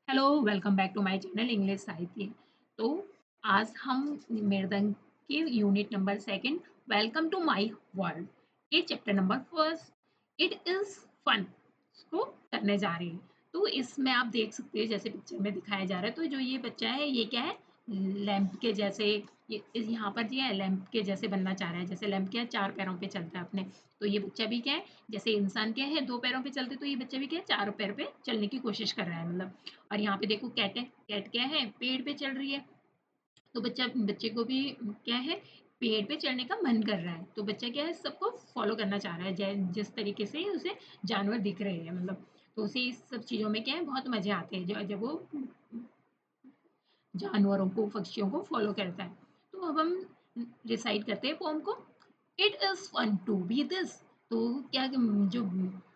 Hello welcome back to my channel English Sahitya. तो आज हम मृदंग के unit number second welcome to my world के chapter number first it is fun को करने जा रहे हैं। तो इसमें आप देख सकते हैं जैसे पिक्चर में दिखाया जा रहा है, तो जो ये बच्चा है ये क्या है, लैंप के जैसे, ये यहाँ पर जो है लैंप के जैसे बनना चाह रहा है। जैसे लैंप क्या है, चार पैरों पे चलता है अपने, तो ये बच्चा भी क्या है, जैसे इंसान क्या है दो पैरों पे चलते, तो ये बच्चा भी क्या है चारों पैर पे चलने की कोशिश कर रहा है मतलब। और यहाँ पे देखो कैट है, कैट क्या है पेड़ पे चढ़ रही है, तो बच्चे को भी क्या है पेड़ पे चढ़ने का मन कर रहा है, तो बच्चा क्या है सबको फॉलो करना चाह रहा है जिस तरीके से उसे जानवर दिख रहे हैं मतलब। तो उसे इस सब चीज़ों में क्या है बहुत मजे आते हैं जब वो जानवरों को पक्षियों को फॉलो करता है। तो अब हम रिसाइट करते हैं पोम को। It is fun to be this. तो क्या जो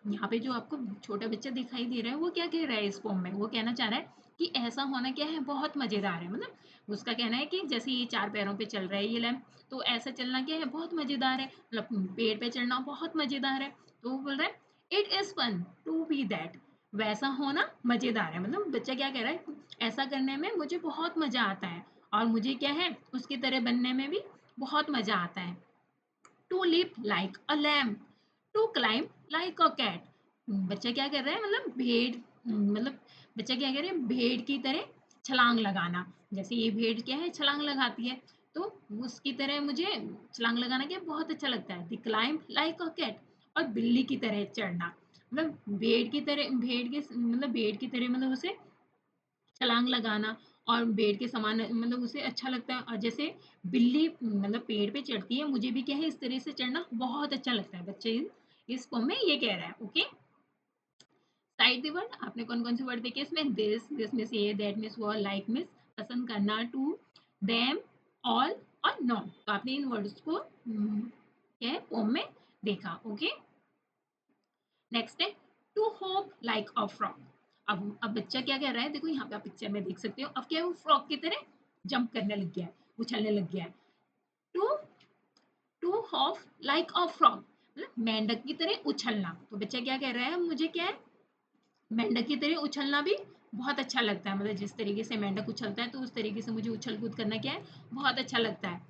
यहाँ पे जो आपको छोटा बच्चा दिखाई दे रहा है वो क्या कह रहा है इस पोम में, वो कहना चाह रहा है कि ऐसा होना क्या है बहुत मजेदार है मतलब। उसका कहना है कि जैसे ये चार पैरों पे चल रहा है ये लैम्प, तो ऐसा चलना क्या है बहुत मजेदार है, मतलब पेड़ पे चढ़ना बहुत मजेदार है। तो वो बोल रहा है it is fun to be that, वैसा होना मजेदार है, मतलब बच्चा क्या कह रहा है ऐसा करने में मुझे बहुत मजा आता है, और मुझे क्या है उसकी तरह बनने में भी बहुत मजा आता है। To leap like a lamb, to climb like a cat. बच्चा क्या कर रहा है मतलब भेड़, मतलब बच्चा क्या कर रहा है भेड़ की तरह छलांग लगाना। जैसे ये भेड़ क्या है छलांग लगाती है, तो उसकी तरह मुझे छलांग लगाना क्या बहुत अच्छा लगता है। The climb like a cat, और बिल्ली की तरह चढ़ना, मतलब भेड़ की तरह, भेड़ के मतलब भेड़ की तरह मतलब उसे छलांग लगाना और पेड़ के समान मतलब उसे अच्छा लगता है। और जैसे बिल्ली मतलब पेड़ पे चढ़ती है, मुझे भी क्या है इस तरह से चढ़ना बहुत अच्छा लगता है। बच्चे इस फॉर्म में ये कह रहा है। ओके, साइड द वर्ड, आपने कौन कौन से वर्ड देखे इसमें, दिस मिस ये, दैट मिस वो, लाइक मिस पसंद करना, टू, देम, ऑल और नॉट। तो आपने इन वर्ड्स को क्या है फॉर्म में देखा। ओके, नेक्स्ट है to hop like a frog. अब बच्चा क्या कह रहा है, देखो यहाँ पे आप पिक्चर में देख सकते हो, अब क्या है वो फ्रॉग की तरह जंप करने लग गया है, उछलने लग गया है। To to hop like a frog, मतलब मेंढक की तरह उछलना। तो बच्चा क्या कह रहा है मुझे क्या है मेंढक की तरह उछलना भी बहुत अच्छा लगता है, मतलब जिस तरीके से मेंढक उछलता है तो उस तरीके से मुझे उछल कूद करना क्या है बहुत अच्छा लगता है।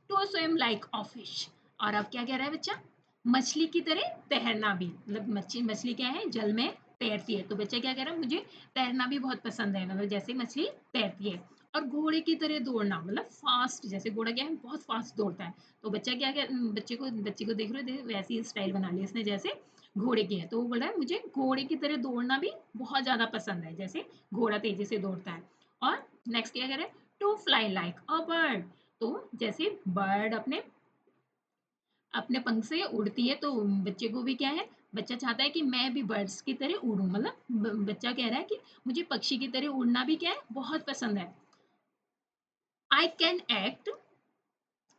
To swim like a fish, और अब क्या कह रहा है बच्चा मछली की तरह तैरना भी, मतलब मछली मछली क्या है जल में तैरती है, तो बच्चा क्या कह रहा है मुझे तैरना भी बहुत पसंद है, मतलब जैसे मछली तैरती है। और घोड़े की तरह दौड़ना, मतलब फास्ट, जैसे घोड़ा क्या है बहुत फास्ट दौड़ता है, तो बच्चा क्या बच्चे को देख रहे हो वैसी स्टाइल बना ली इसने जैसे घोड़े की है, तो वो बोल रहा है मुझे घोड़े की तरह दौड़ना भी बहुत ज्यादा पसंद है, जैसे घोड़ा तेजी से दौड़ता है। और नेक्स्ट क्या करे, to fly like a bird, तो जैसे बर्ड अपने अपने पंख से उड़ती है, तो बच्चे को भी क्या है बच्चा चाहता है कि मैं भी बर्ड्स की तरह उड़ूं, मतलब बच्चा कह रहा है कि मुझे पक्षी की तरह उड़ना भी क्या है बहुत पसंद है। आई कैन एक्ट,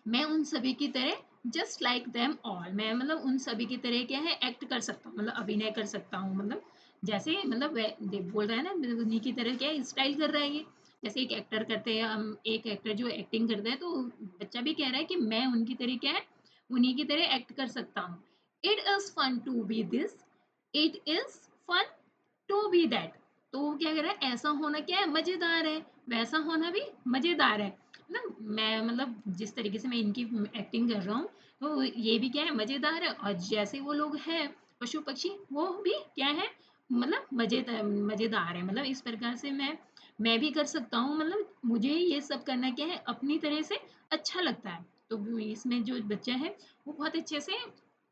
मैं उन सभी की तरह जस्ट लाइक देम ऑल, मैं मतलब उन सभी की तरह क्या है एक्ट कर सकता हूँ, मतलब अभिनय कर सकता हूँ, मतलब जैसे मतलब बोल रहा है ना मतलब उन्हीं की तरह क्या है स्टाइल कर रहा है ये। जैसे एक एक्टर करते हैं हम, एक एक्टर जो एक्टिंग करता है, तो बच्चा भी कह रहा है कि मैं उनकी तरह क्या है उन्हीं की तरह एक्ट कर सकता हूँ। It is fun to be this, it is fun to be that, तो वो क्या कह रहा है ऐसा होना क्या है मजेदार है, वैसा होना भी मजेदार है ना। मैं मतलब जिस तरीके से मैं इनकी एक्टिंग कर रहा हूँ, तो ये भी क्या है मजेदार है, और जैसे वो लोग हैं पशु पक्षी वो भी क्या है मतलब मजेदार है, मतलब इस प्रकार से मैं भी कर सकता हूँ, मतलब मुझे ये सब करना क्या है अपनी तरह से अच्छा लगता है। तो इसमें जो बच्चा है वो बहुत अच्छे से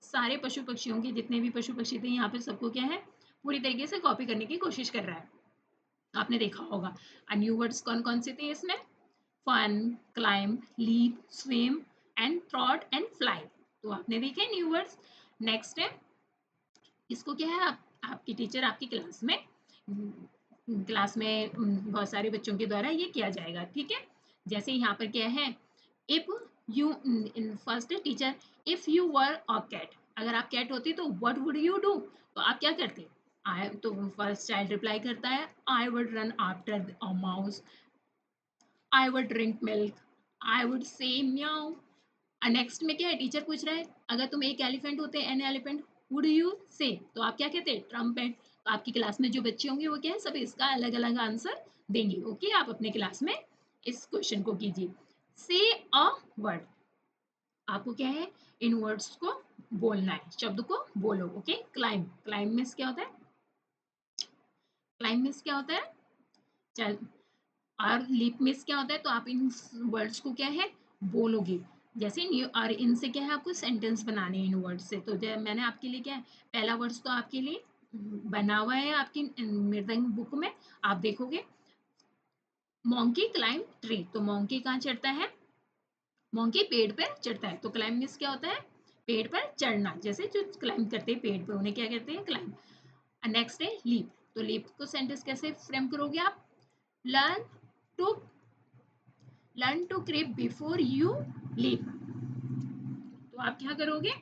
सारे पशु पक्षियों के जितने भी पशु पक्षी थे यहाँ पे सबको क्या है पूरी तरीके से कॉपी करने की कोशिश कर रहा है। आपने देखा होगा न्यू वर्ड्स कौन कौन से थे इसमें, fun, climb, leap, swim and trot and fly. तो आपने देखे न्यू वर्ड्स। नेक्स्ट है इसको क्या है आपकी टीचर आपकी क्लास में बहुत सारे बच्चों के द्वारा ये किया जाएगा, ठीक है। जैसे यहाँ पर क्या है, if you in first teacher, if you were a cat, अगर आप कैट होती तो व्हाट वुड यू डू, तो आप क्या करते। आई, तो फर्स्ट चाइल्ड रिप्लाई करता है I would run after a mouse, I would drink milk, I would say meow. Next में क्या है टीचर पूछ रहा है अगर तुम एक एलिफेंट होते एन एलिफेंट वुड यू से, तो आप क्या कहते ट्रम्पेट, तो आपकी क्लास में जो बच्चे होंगे वो क्या है, सब इसका अलग अलग आंसर देंगे। ओके, आप अपने क्लास में इस क्वेश्चन को कीजिए। से अ वर्ड, आपको क्या है, इन वर्ड्स को बोलना है, शब्द को बोलो। ओके, क्लाइम, क्लाइम मीन्स क्या होता है, क्लाइम मीन्स क्या होता है, चल, और लीप मीन्स क्या होता है। तो आप इन वर्ड्स को क्या है, बोलोगे। जैसे न्यू और इनसे क्या है, आपको सेंटेंस बनाने हैं इन वर्ड से। तो मैंने आपके लिए क्या है, पहला वर्ड्स तो आपके लिए बना हुआ है आपकी मृदंग बुक में, आप देखोगे। मोंकी क्लाइम ट्री, तो मोंकी कहाँ चढ़ता है, मोंकी पेड़ पर चढ़ता है। तो क्लाइम मीन्स क्या होता है, पेड़ पर चढ़ना। जैसे जो क्लाइम करते हैं पेड़ पर, उन्हें क्या कहते हैं, क्लाइम। नेक्स्ट है लीप, तो लीप को सेंटेंस कैसे फ्रेम करोगे आप, learn to, learn to creep before you leap. तो आप क्या करोगे,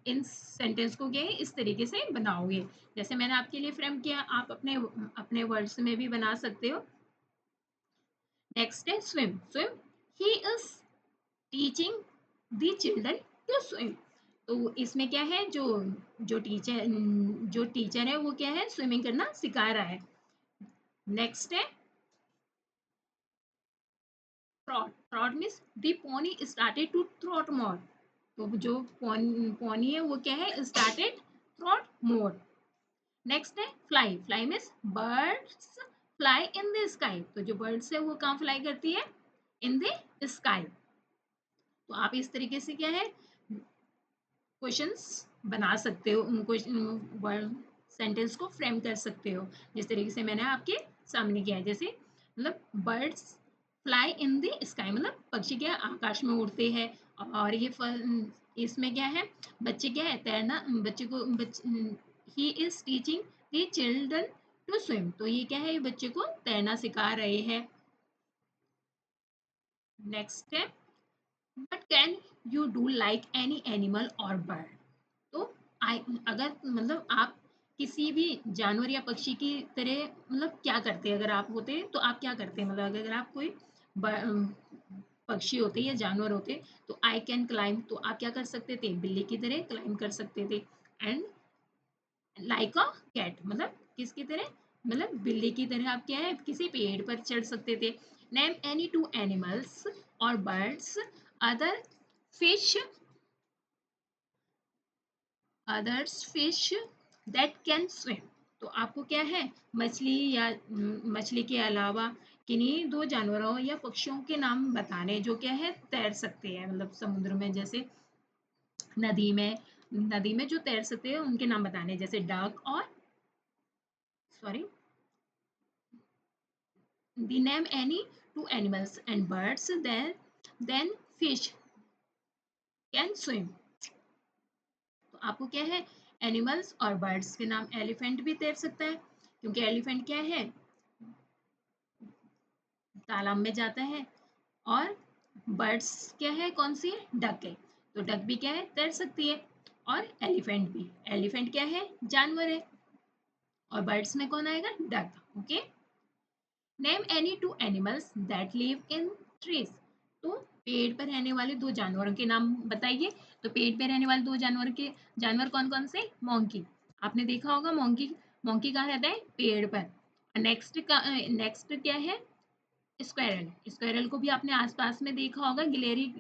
इन सेंटेंस को क्या है, इस तरीके से बनाओगे जैसे मैंने आपके लिए फ्रेम किया। आप अपने अपने वर्ड्स में भी बना सकते हो। नेक्स्ट है swim, swim, he is teaching the children to swim. तो इसमें क्या है, जो टीचर है वो क्या है, स्विमिंग करना सिखा रहा है। नेक्स्ट है trot, trot means the pony started to trot more. तो जो पोनी है वो क्या है, स्टार्टेड ट्रॉट मोर। नेक्स्ट है fly, fly means birds fly in the sky. तो जो बर्ड्स है वो कहाँ फ्लाई करती है, इन द स्काई। तो आप इस तरीके से क्या है, क्वेश्चंस बना सकते हो, वर्ड सेंटेंस को फ्रेम कर सकते हो जिस तरीके से मैंने आपके सामने किया है। जैसे मतलब birds fly in the sky, मतलब पक्षी क्या आकाश में उड़ते हैं। और ये इसमें क्या है, बच्चे क्या है, तैरना, बच्चे को he is teaching the children to swim. तो ये क्या है, ये बच्चे को तैरना सिखा रहे हैं। नेक्स्ट है but can you do like any animal और बर्ड। तो आई, अगर मतलब आप किसी भी जानवर या पक्षी की तरह मतलब क्या करते हैं, अगर आप होते तो आप क्या करते हैं, मतलब अगर आप कोई पक्षी होते या जानवर होते, तो आई कैन क्लाइम, तो आप क्या कर सकते थे, बिल्ली की तरह क्लाइम कर सकते थे। एंड लाइक अ कैट, मतलब किसकी तरह, मतलब बिल्ली की तरह आप क्या है, किसी पेड़ पर चढ़ सकते थे। नेम एनी टू एनिमल्स और birds, other fish, others fish that can swim. तो आपको क्या है, मछली या मछली के अलावा किन्हीं दो जानवरों या पक्षियों के नाम बताने जो क्या है, तैर सकते हैं, मतलब समुद्र में, जैसे नदी में, नदी में जो तैर सकते हैं उनके नाम बताने, जैसे डक और sorry, the name any two animals and birds then fish can swim। तो आपको क्या है, एनिमल्स और बर्ड्स के नाम, एलिफेंट भी तैर सकता है क्योंकि एलिफेंट क्या है, तालाब में जाता है। और बर्ड्स क्या है, कौन सी है, डक है। तो डक भी क्या है, तैर सकती है। और एलिफेंट भी, एलिफेंट क्या है, जानवर है। और बर्ड्स में कौन आएगा, duck. Okay, name any two animals that live in trees. तो पेड़ पर रहने वाले दो जानवरों के नाम बताइए। तो पेड़ पर रहने वाले दो जानवर के, जानवर कौन कौन से, मोंकी, आपने देखा होगा मोंकी, मोंकी कहाँ रहता है, पेड़ पर। नेक्स्ट का नेक्स्ट क्या है, स्क्वायरल, स्क्वायरल को भी आपने आसपास में देखा होगा, गिलेरी,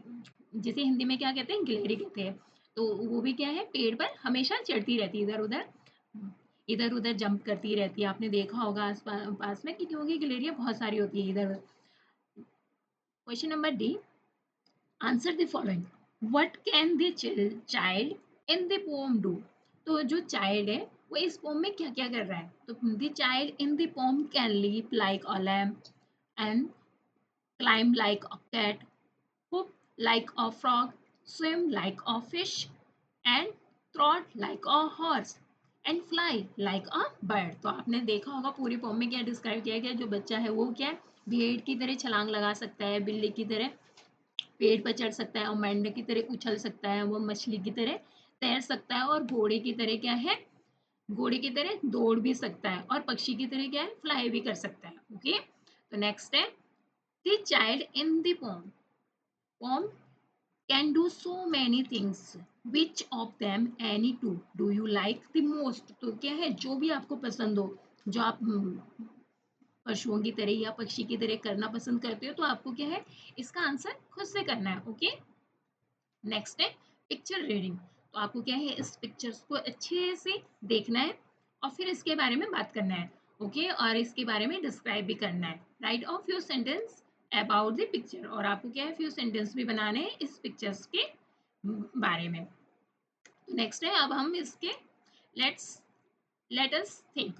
जिसे हिंदी में क्या कहते हैं, गिलहरी कहते हैं। तो वो भी क्या है, पेड़ पर हमेशा चढ़ती रहती है, इधर उधर, इधर उधर जंप करती रहती है। आपने देखा होगा आस पास में कि क्योंकि गिलहरियां बहुत सारी होती है इधर। Question number D, answer the following, what can the child in the pome do. तो जो चाइल्ड है वो इस पोम में क्या क्या कर रहा है। तो the child in the poem can leap like a lamp and climb like a cat, hoop like a frog, swim like a fish, and trot like a horse, and fly like a bird। तो आपने देखा होगा पूरी pome में क्या describe किया गया, जो बच्चा है वो क्या है, भेड़ की तरह छलांग लगा सकता है, बिल्ली की तरह पेड़ पर चढ़ सकता है, और मेंढक की तरह उछल सकता है, वो मछली की तरह तैर सकता है, और घोड़े की तरह क्या है, घोड़े की तरह दौड़ भी सकता है, और पक्षी की तरह क्या है, फ्लाई भी कर सकता है। ओके, तो नेक्स्ट है the child in the poem, poem can do so many things which of them any to do you like the most, तो क्या है जो भी आपको पसंद हो, जो आप पशुओं की तरह या पक्षी की तरह करना पसंद करते हो, तो आपको क्या है इसका आंसर खुद से करना है। ओके, नेक्स्ट है पिक्चर रीडिंग। तो आपको क्या है इस पिक्चर्स को अच्छे से देखना है और फिर इसके बारे में बात करना है। ओके, और इसके बारे में डिस्क्राइब भी करना है। Right of few sentence about the picture, और आपको क्या है फ्यू सेंटेंस भी बनाने हैं इस पिक्चर्स के बारे में। तो नेक्स्ट है अब हम इसके लेट्स लेट अस थिंक।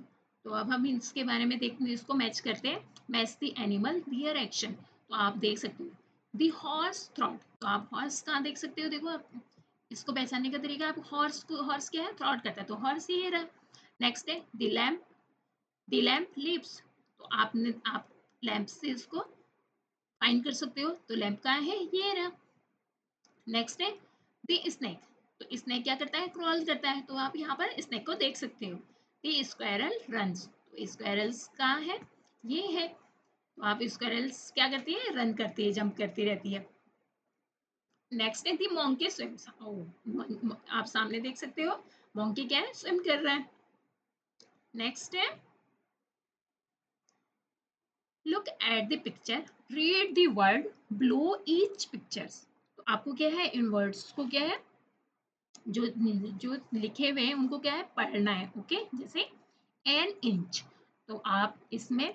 तो अब हम इसके बारे में देखते इसको मैच करते हैं। Match the animal their action. तो आप देख सकते हो द हॉर्स थ्रॉट। तो आप हॉर्स कहाँ देख सकते हो, देखो आप इसको पहचानने का तरीका, आप हॉर्स को, हॉर्स क्या है थ्रॉट करता है, तो हॉर्स ये रहा। नेक्स्ट है द लैम्प लिव्स। तो आपने आप लैम्प से इसको फाइंड कर सकते हो, तो लैम्प कहाँ है ये रहा। नेक्स्ट है द स्नेक। तो स्नेक क्या करता है क्रॉल करता है, तो आप यहाँ पर स्नेक को देख सकते हो। The squirrel runs. तो स्क्वायरल्स कहाँ है ये है, तो आप स्क्वायरल्स क्या करती है रन करती है, जंप करती रहती है। नेक्स्ट है दी मोंकी स्विम्स। आप सामने देख सकते हो मोंकी क्या है स्विम कर रहा है। नेक्स्ट है look at the picture, read the word below each pictures. तो आपको क्या है इन वर्ड्स को क्या है जो जो लिखे हुए हैं उनको क्या है पढ़ना है। ओके, जैसे एन इंच। तो आप इसमें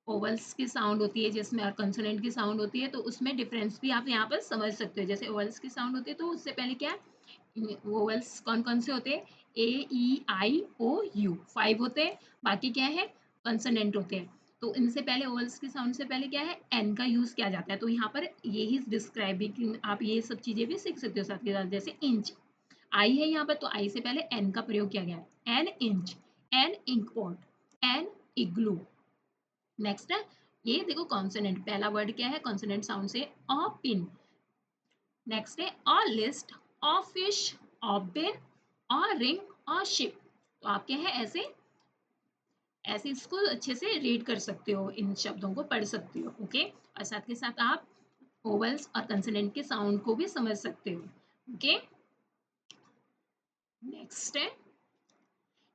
ओवल्स की साउंड होती है जिसमें और कंसोनेंट की साउंड होती है, तो उसमें डिफरेंस भी आप यहाँ पर समझ सकते हो। जैसे ओवल्स की साउंड होती है तो उससे पहले क्या है वोवल्स कौन कौन से होते हैं, ए ई आई ओ यू 5 होते हैं, बाकी क्या है कंसोनेंट होते हैं। तो इनसे पहले ओवल्स की साउंड से पहले क्या है एन का यूज किया जाता है, तो यहाँ पर यही डिस्क्राइबिंग आप ये सब चीजें भी सीख सकते हो साथ के साथ। जैसे इंच आई है यहाँ पर, तो आई से पहले एन का प्रयोग किया गया है, an inch, an ink pot, an igloo. Next है ये देखो कॉन्सोनेंट, पहला वर्ड क्या है कॉन्सोनेंट साउंड से अ पिन। नेक्स्ट है a list, a fish, a bin, a ring, a ship. तो आप क्या है ऐसे ऐसे इसको अच्छे से रीड कर सकते हो, इन शब्दों को पढ़ सकते हो। ओके, और साथ के साथ आप ओवल्स और कंसोनेंट के साउंड को भी समझ सकते हो। ओके, नेक्स्ट है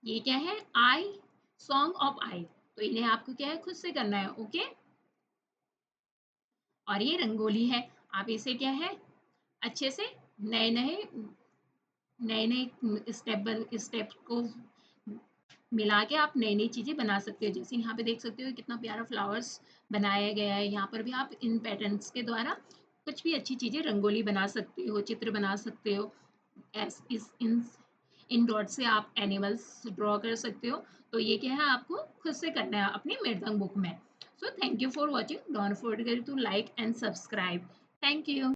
ये क्या है आई, सॉन्ग ऑफ आई। तो इन्हें आपको क्या है खुद से करना है। ओके, और ये रंगोली है, आप इसे क्या है अच्छे से नए नए नए नए स्टेप को मिला के आप नई नई चीजें बना सकते हो। जैसे यहाँ पे देख सकते हो कितना प्यारा फ्लावर्स बनाया गया है, यहाँ पर भी आप इन पैटर्न्स के द्वारा कुछ भी अच्छी चीजें रंगोली बना सकते हो, चित्र बना सकते हो। एस इस इन डॉट से आप एनिमल्स ड्रॉ कर सकते हो। तो ये क्या है आपको खुद से करना है अपनी मृदंग बुक में। So thank you for watching, don't forget to like and subscribe. Thank you.